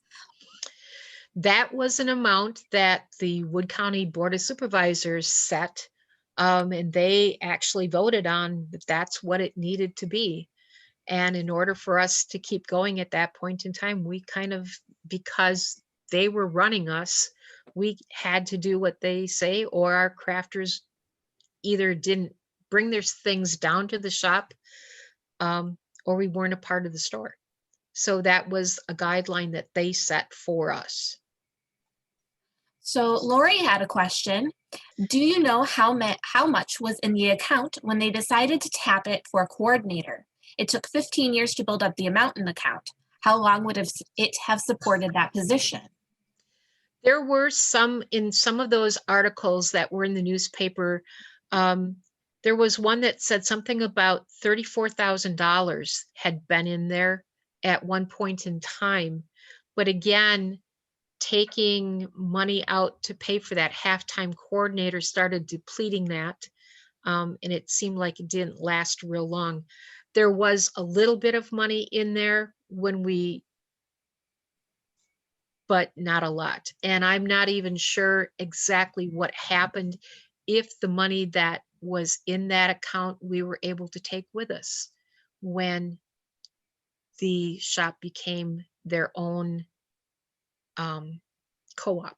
That was an amount that the Wood County Board of Supervisors set, and they actually voted on that that's what it needed to be. And in order for us to keep going at that point in time, we kind of, because they were running us, we had to do what they say, or our crafters either didn't bring their things down to the shop, or we weren't a part of the store. So that was a guideline that they set for us. So Lori had a question. Do you know how much was in the account when they decided to tap it for a coordinator? It took 15 years to build up the amount in the account. How long would it have supported that position? There were some in some of those articles that were in the newspaper. There was one that said something about $34,000 had been in there at one point in time. But again, taking money out to pay for that halftime coordinator started depleting that. And it seemed like it didn't last real long. There was a little bit of money in there but not a lot. And I'm not even sure exactly what happened, if the money that was in that account we were able to take with us when the shop became their own co-op.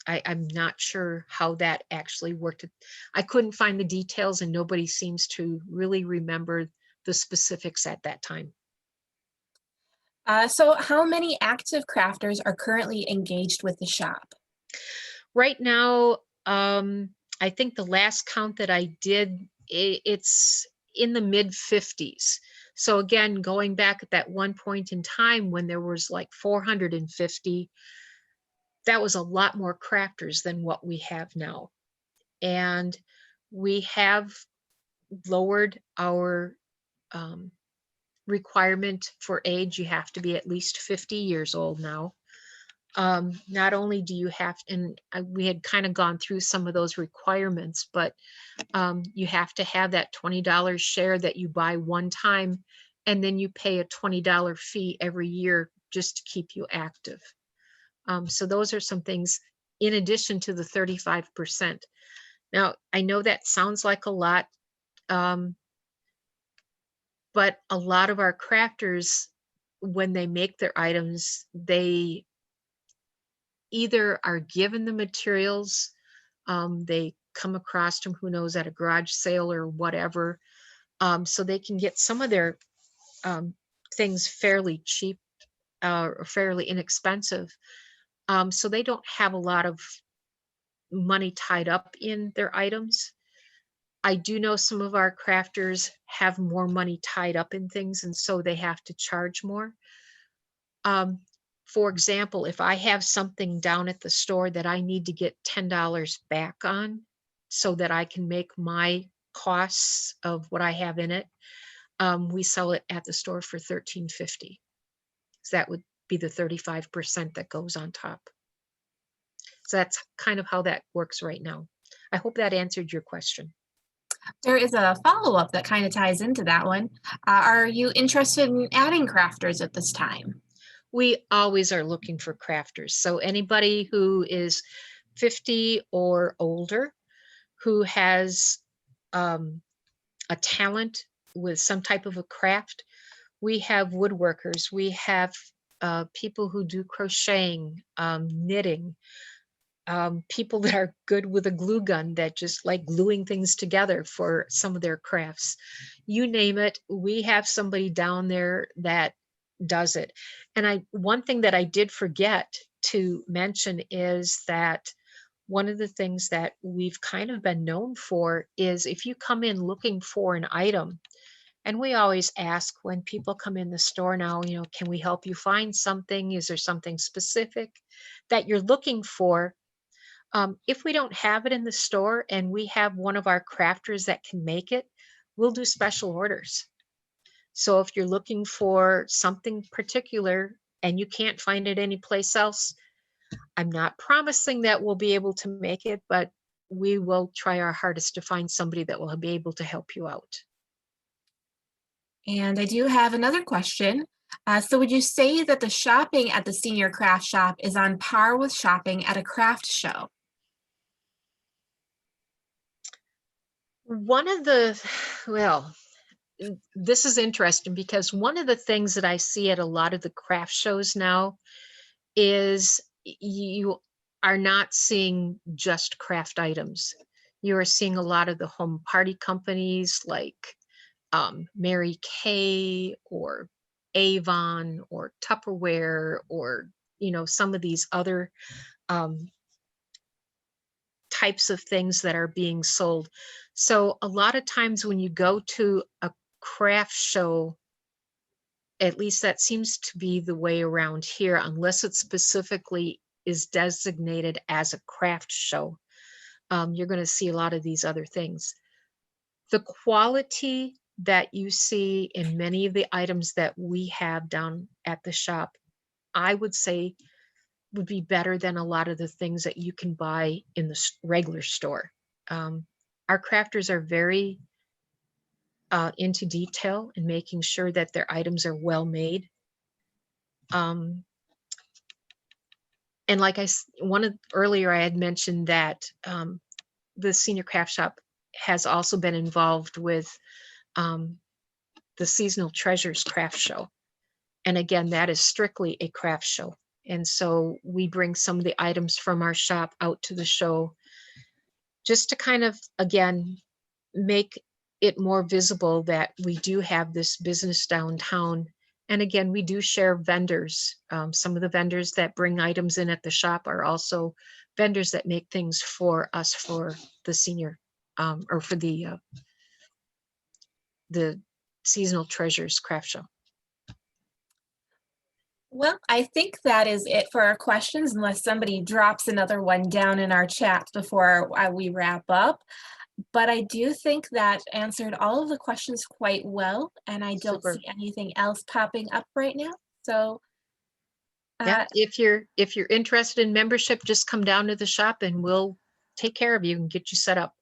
I'm not sure how that actually worked. I couldn't find the details, and nobody seems to really remember the specifics at that time. So how many active crafters are currently engaged with the shop? Right now, I think the last count that I did, it's in the mid 50s. So again, going back at that one point in time when there was like 450, that was a lot more crafters than what we have now. And we have lowered our requirement for age. You have to be at least 50 years old now. Not only do you have, and we had kind of gone through some of those requirements, but you have to have that $20 share that you buy one time, and then you pay a $20 fee every year just to keep you active. So those are some things in addition to the 35%. Now, I know that sounds like a lot, but a lot of our crafters, when they make their items, they either are given the materials, they come across them, who knows, at a garage sale or whatever, so they can get some of their things fairly cheap or fairly inexpensive. So they don't have a lot of money tied up in their items. I do know some of our crafters have more money tied up in things, and so they have to charge more. For example, if I have something down at the store that I need to get $10 back on so that I can make my costs of what I have in it, we sell it at the store for $13.50. So that would be the 35% that goes on top. So that's kind of how that works right now. I hope that answered your question. There is a follow-up that kind of ties into that one. Are you interested in adding crafters at this time? We always are looking for crafters. So anybody who is 50 or older, who has a talent with some type of a craft. We have woodworkers. We have people who do crocheting, knitting, people that are good with a glue gun that just like gluing things together for some of their crafts. You name it, we have somebody down there that does it. And one thing that I did forget to mention is that one of the things that we've kind of been known for is if you come in looking for an item, and we always ask when people come in the store now, can we help you find something? Is there something specific that you're looking for? If we don't have it in the store and we have one of our crafters that can make it, we'll do special orders. So if you're looking for something particular and you can't find it anyplace else, I'm not promising that we'll be able to make it, but we will try our hardest to find somebody that will be able to help you out. And I do have another question. So would you say that the shopping at the senior craft shop is on par with shopping at a craft show? This is interesting because one of the things that I see at a lot of the craft shows now is you are not seeing just craft items. You are seeing a lot of the home party companies like Mary Kay or Avon or Tupperware or, some of these other types of things that are being sold. So a lot of times when you go to a craft show, at least that seems to be the way around here, unless it specifically is designated as a craft show. You're going to see a lot of these other things. The quality that you see in many of the items that we have down at the shop, I would say would be better than a lot of the things that you can buy in the regular store. Our crafters are very into detail and making sure that their items are well made. And like earlier, I had mentioned that the Senior Craft Shop has also been involved with the Seasonal Treasures Craft Show. And again, that is strictly a craft show. And so we bring some of the items from our shop out to the show just to kind of, again, make it more visible that we do have this business downtown. And again, we do share vendors. Some of the vendors that bring items in at the shop are also vendors that make things for us for the senior or for the Seasonal Treasures Craft Show. Well, I think that is it for our questions, unless somebody drops another one down in our chat before we wrap up. But I do think that answered all of the questions quite well, and I don't Super. see anything else popping up right now. So yeah, if you're interested in membership, just come down to the shop and we'll take care of you and get you set up.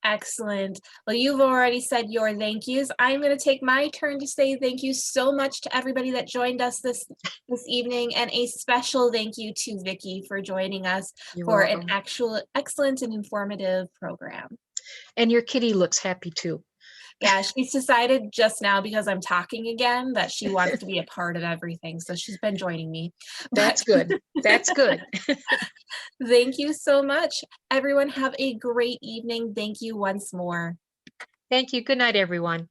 Excellent. Well, you've already said your thank yous. I'm going to take my turn to say thank you so much to everybody that joined us this evening, and a special thank you to Vicki for joining us for an excellent and informative program. And your kitty looks happy too. Yeah, she's decided just now, because I'm talking again, that she wants to be a part of everything. So she's been joining me. That's good. That's good. Thank you so much. Everyone have a great evening. Thank you once more. Thank you. Good night, everyone.